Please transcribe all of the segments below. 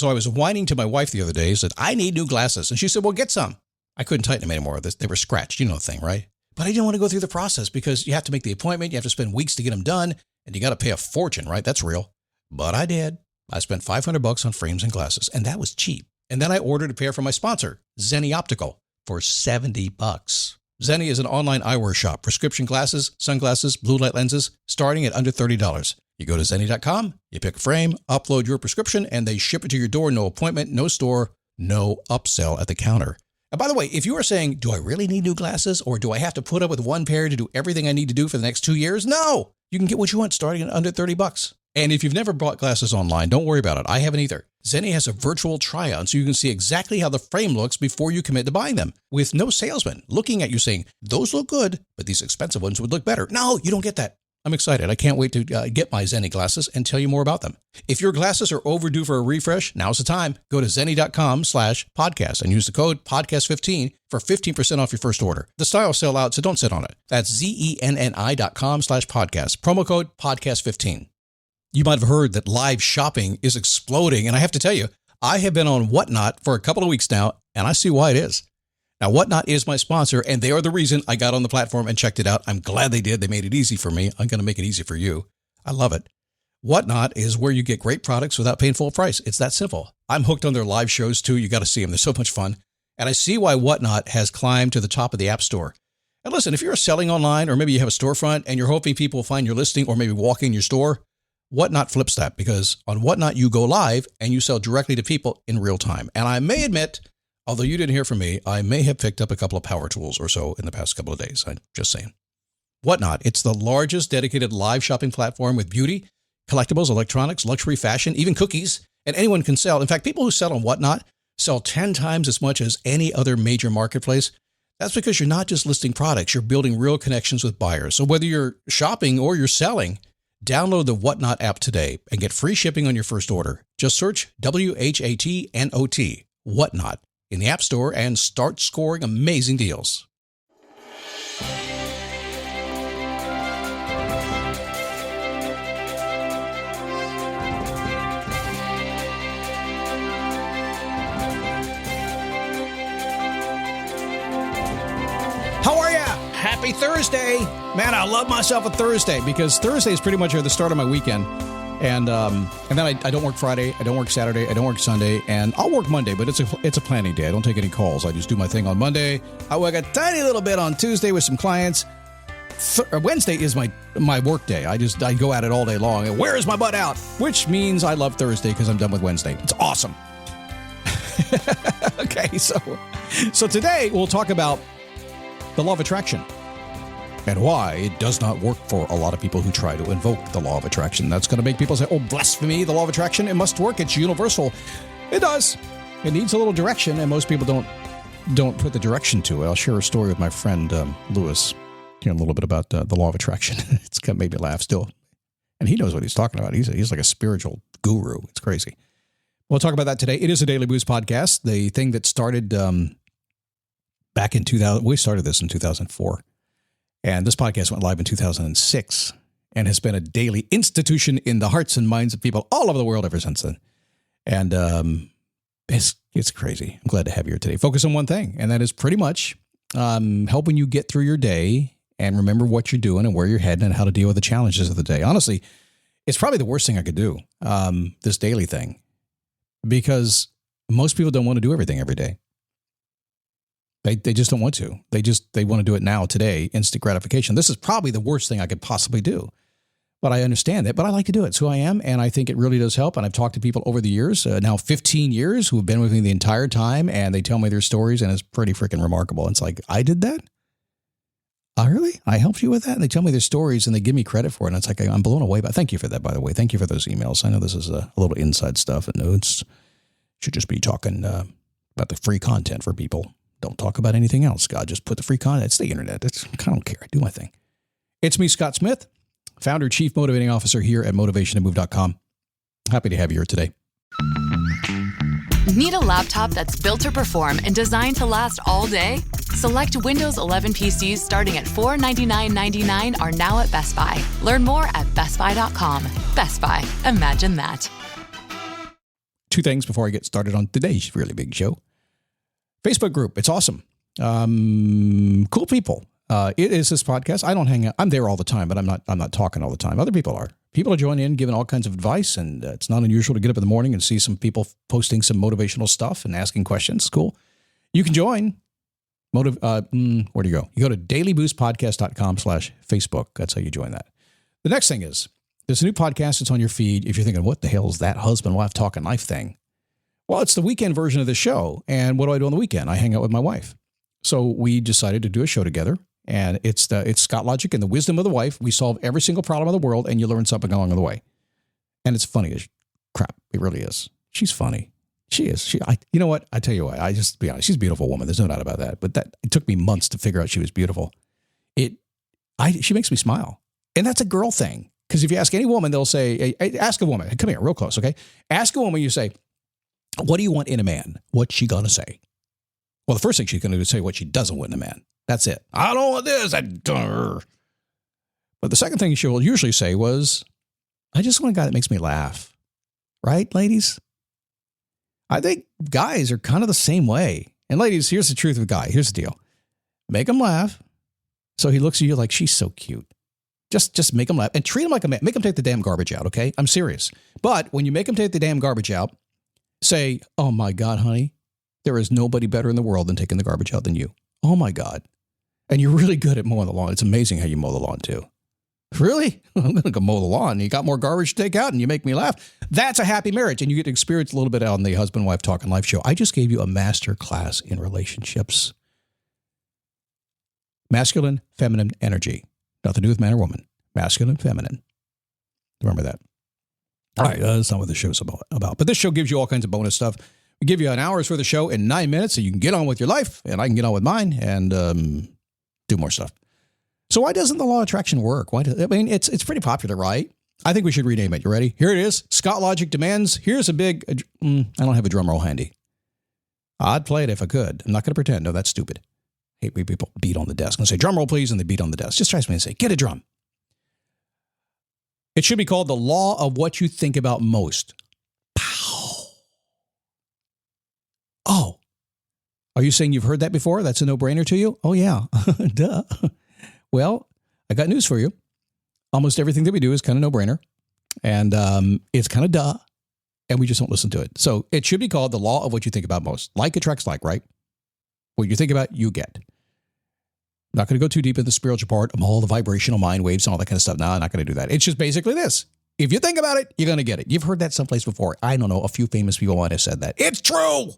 So I was whining to my wife the other day, said, I need new glasses. And she said, well, get some. I couldn't tighten them anymore. They were scratched. You know the thing, right? But I didn't want to go through the process because you have to make the appointment. You have to spend weeks to get them done. And you got to pay a fortune, right? That's real. But I did. I spent $500 on frames and glasses, and that was cheap. And then I ordered a pair from my sponsor, Zenni Optical, for $70. Zenni is an online eyewear shop. Prescription glasses, sunglasses, blue light lenses, starting at under $30. You go to Zenni.com, you pick a frame, upload your prescription, and they ship it to your door. No appointment, no store, no upsell at the counter. And by the way, if you are saying, do I really need new glasses, or do I have to put up with one pair to do everything I need to do for the next 2 years? No! You can get what you want starting at under $30. And if you've never bought glasses online, don't worry about it. I haven't either. Zenni has a virtual try-on, so you can see exactly how the frame looks before you commit to buying them, with no salesman looking at you saying, those look good, but these expensive ones would look better. No, you don't get that. I'm excited. I can't wait to get my Zenni glasses and tell you more about them. If your glasses are overdue for a refresh, now's the time. Go to Zenni.com/podcast and use the code podcast15 for 15% off your first order. The styles sell out, so don't sit on it. That's Zenni.com/podcast. Promo code podcast15. You might have heard that live shopping is exploding. And I have to tell you, I have been on Whatnot for a couple of weeks now, and I see why it is. Now, Whatnot is my sponsor, and they are the reason I got on the platform and checked it out. I'm glad they did. They made it easy for me. I'm going to make it easy for you. I love it. Whatnot is where you get great products without paying full price. It's that simple. I'm hooked on their live shows, too. You got to see them. They're so much fun. And I see why Whatnot has climbed to the top of the App Store. And listen, if you're selling online, or maybe you have a storefront and you're hoping people will find your listing or maybe walk in your store, Whatnot flips that, because on Whatnot, you go live and you sell directly to people in real time. And I may admit, although you didn't hear from me, I may have picked up a couple of power tools or so in the past couple of days. I'm just saying. Whatnot, it's the largest dedicated live shopping platform with beauty, collectibles, electronics, luxury, fashion, even cookies, and anyone can sell. In fact, people who sell on Whatnot sell 10 times as much as any other major marketplace. That's because you're not just listing products, you're building real connections with buyers. So whether you're shopping or you're selling, download the Whatnot app today and get free shipping on your first order. Just search WHATNOT, Whatnot, in the App Store and start scoring amazing deals. How are ya? Happy Thursday. Man, I love myself a Thursday because Thursday is pretty much the start of my weekend. And then I don't work Friday, I don't work Saturday, I don't work Sunday, and I'll work Monday, but it's a planning day. I don't take any calls. I just do my thing on Monday. I work a tiny little bit on Tuesday with some clients. Wednesday is my work day. I go at it all day long. And where is my butt out? Which means I love Thursday because I'm done with Wednesday. It's awesome. Okay, so today we'll talk about the law of attraction and why it does not work for a lot of people who try to invoke the law of attraction. That's going to make people say, oh, blasphemy, the law of attraction, it must work, it's universal. It does. It needs a little direction, and most people don't put the direction to it. I'll share a story with my friend Lewis here in a little bit about the law of attraction. It's going to make me laugh still. And he knows what he's talking about. He's like a spiritual guru. It's crazy. We'll talk about that today. It is a Daily Boost podcast, the thing that started back in 2000. We started this in 2004. And this podcast went live in 2006 and has been a daily institution in the hearts and minds of people all over the world ever since then. And it's crazy. I'm glad to have you here today. Focus on one thing, and that is pretty much helping you get through your day and remember what you're doing and where you're heading and how to deal with the challenges of the day. Honestly, it's probably the worst thing I could do, this daily thing, because most people don't want to do everything every day. They just don't want to. They want to do it now, today, instant gratification. This is probably the worst thing I could possibly do. But I understand that. But I like to do it. It's who I am, and I think it really does help. And I've talked to people over the years, now 15 years, who have been with me the entire time, and they tell me their stories, and it's pretty freaking remarkable. It's like, I did that? Oh, really? I helped you with that? And they tell me their stories, and they give me credit for it. And it's like, I'm blown away. But thank you for that, by the way. Thank you for those emails. I know this is a little inside stuff, and it's should just be talking about the free content for people. Don't talk about anything else, God. Just put the free content. It's the internet. I don't care. I do my thing. It's me, Scott Smith, founder, chief motivating officer here at motivationtomove.com. Happy to have you here today. Need a laptop that's built to perform and designed to last all day? Select Windows 11 PCs starting at $499.99 are now at Best Buy. Learn more at bestbuy.com. Best Buy. Imagine that. two things before I get started on today's really big show. Facebook group. It's awesome. Cool people. It is this podcast. I don't hang out. I'm there all the time, but I'm not talking all the time. Other people are. People are joining in, giving all kinds of advice, and it's not unusual to get up in the morning and see some people posting some motivational stuff and asking questions. Cool. You can join. Where do you go? You go to dailyboostpodcast.com/Facebook. That's how you join that. The next thing is, there's a new podcast that's on your feed. If you're thinking, what the hell is that husband-wife talking life thing? Well, it's the weekend version of the show. And what do I do on the weekend? I hang out with my wife. So we decided to do a show together. And it's Scott Logic and the wisdom of the wife. We solve every single problem in the world, and you learn something along the way. And it's funny as crap. It really is. She's funny. She is. You know what? I tell you what. I just be honest. She's a beautiful woman. There's no doubt about that. But it took me months to figure out she was beautiful. She makes me smile, and that's a girl thing. Because if you ask any woman, they'll say, hey, ask a woman. Hey, come here, real close, okay? Ask a woman. You say, what do you want in a man? What's she gonna say? Well, the first thing she's gonna do is say what she doesn't want in a man. That's it. I don't want this. But the second thing she will usually say was, I just want a guy that makes me laugh. Right, ladies? I think guys are kind of the same way. And ladies, here's the truth of a guy. Here's the deal. Make him laugh. So he looks at you like, she's so cute. Just make him laugh and treat him like a man. Make him take the damn garbage out, okay? I'm serious. But when you make him take the damn garbage out, say, oh my God, honey, there is nobody better in the world than taking the garbage out than you. Oh my God. And you're really good at mowing the lawn. It's amazing how you mow the lawn too. Really? I'm going to go mow the lawn. You got more garbage to take out and you make me laugh. That's a happy marriage. And you get to experience a little bit on the Husband Wife Talking Life show. I just gave you a master class in relationships. Masculine, feminine energy. Nothing to do with man or woman. Masculine, feminine. Remember that. All right. That's not what the show's about. But this show gives you all kinds of bonus stuff. We give you an hour's worth of show in 9 minutes so you can get on with your life and I can get on with mine and do more stuff. So why doesn't the law of attraction work? It's pretty popular, right? I think we should rename it. You ready? Here it is. Scott Logic demands. Here's a big, I don't have a drum roll handy. I'd play it if I could. I'm not going to pretend. No, that's stupid. I hate when people beat on the desk and say, drum roll, please, and they beat on the desk. Just tries me and say, get a drum. It should be called the law of what you think about most. Pow. Oh, are you saying you've heard that before? That's a no-brainer to you? Oh, yeah. Duh. Well, I got news for you. Almost everything that we do is kind of no-brainer. And it's kind of duh. And we just don't listen to it. So it should be called the law of what you think about most. Like attracts like, right? What you think about, you get. Not going to go too deep in the spiritual part of all the vibrational mind waves and all that kind of stuff. No, I'm not going to do that. It's just basically this. If you think about it, you're going to get it. You've heard that someplace before. I don't know. A few famous people might have said that. It's true.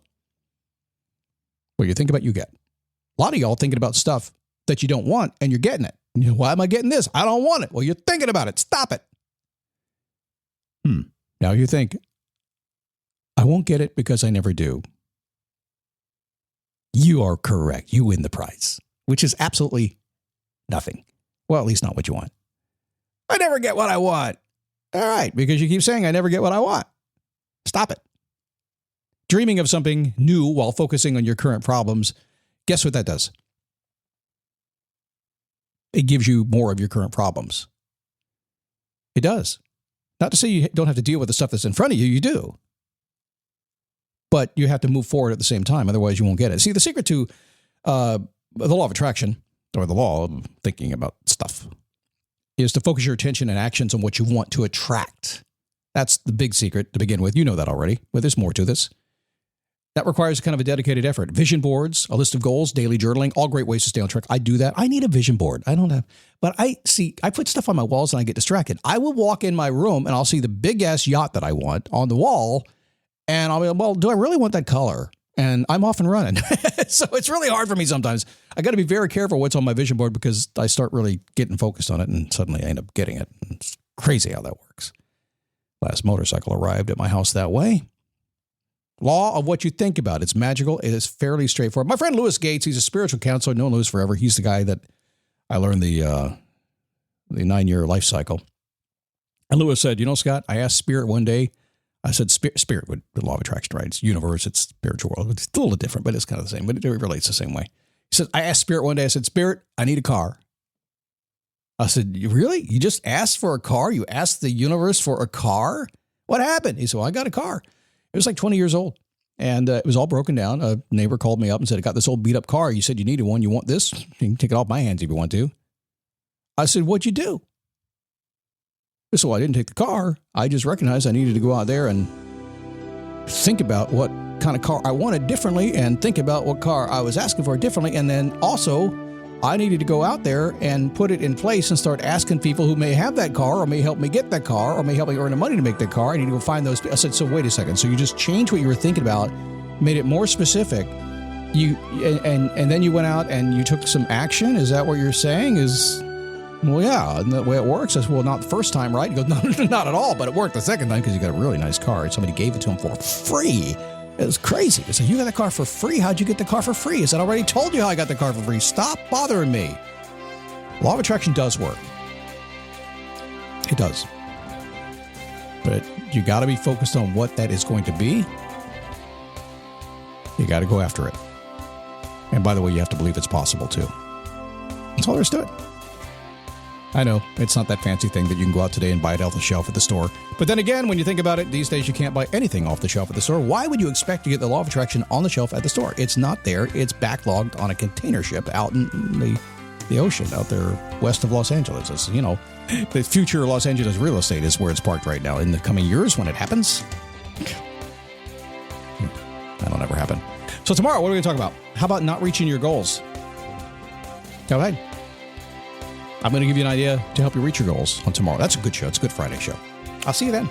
What you think about, you get. A lot of y'all thinking about stuff that you don't want and you're getting it. You know, why am I getting this? I don't want it. Well, you're thinking about it. Stop it. Now you think, I won't get it because I never do. You are correct. You win the prize, which is absolutely nothing. Well, at least not what you want. I never get what I want. All right, because you keep saying I never get what I want. Stop it. Dreaming of something new while focusing on your current problems, guess what that does? It gives you more of your current problems. It does. Not to say you don't have to deal with the stuff that's in front of you, you do. But you have to move forward at the same time, otherwise you won't get it. See, the secret to the law of attraction, or the law of thinking about stuff, is to focus your attention and actions on what you want to attract. That's the big secret to begin with. You know that already, but there's more to this. That requires kind of a dedicated effort. Vision boards, a list of goals, daily journaling, all great ways to stay on track. I do that. I need a vision board. I don't have, but I put stuff on my walls and I get distracted. I will walk in my room and I'll see the big ass yacht that I want on the wall. And I'll be like, well, do I really want that color? And I'm off and running. So it's really hard for me sometimes. I got to be very careful what's on my vision board because I start really getting focused on it and suddenly I end up getting it. It's crazy how that works. Last motorcycle arrived at my house that way. Law of what you think about. It's magical. It is fairly straightforward. My friend Lewis Gates, he's a spiritual counselor. Known Lewis forever. He's the guy that I learned the 9-year life cycle. And Lewis said, you know, Scott, I asked Spirit one day. I said, Spirit would the law of attraction, right? It's universe, it's spiritual world. It's a little different, but it's kind of the same. But it relates the same way. He said, I asked Spirit one day. I said, Spirit, I need a car. I said, really? You just asked for a car? You asked the universe for a car? What happened? He said, well, I got a car. It was like 20 years old. And it was all broken down. A neighbor called me up and said, I got this old beat up car. You said you needed one. You want this? You can take it off my hands if you want to. I said, what'd you do? He said, well, I didn't take the car. I just recognized I needed to go out there and think about what kind of car I wanted differently and think about what car I was asking for differently. And then also, I needed to go out there and put it in place and start asking people who may have that car or may help me get that car or may help me earn the money to make that car. I need to go find those. I said, so wait a second. So you just changed what you were thinking about, made it more specific. And then you went out and you took some action. Is that what you're saying? Well, yeah. And the way it works is, well, not the first time, right? He goes, no, not at all. But it worked the second time because you got a really nice car. And somebody gave it to him for free. It was crazy. I said, you got the car for free? How'd you get the car for free? I said, I already told you how I got the car for free. Stop bothering me. Law of attraction does work. It does. But you got to be focused on what that is going to be. You got to go after it. And by the way, you have to believe it's possible too. That's all there is to it. I know, it's not that fancy thing that you can go out today and buy it off the shelf at the store. But then again, when you think about it, these days you can't buy anything off the shelf at the store. Why would you expect to get the law of attraction on the shelf at the store? It's not there. It's backlogged on a container ship out in the ocean out there west of Los Angeles. It's, the future of Los Angeles real estate is where it's parked right now. In the coming years, when it happens, that'll never happen. So tomorrow, what are we going to talk about? How about not reaching your goals? Go ahead. I'm going to give you an idea to help you reach your goals on tomorrow. That's a good show. It's a good Friday show. I'll see you then.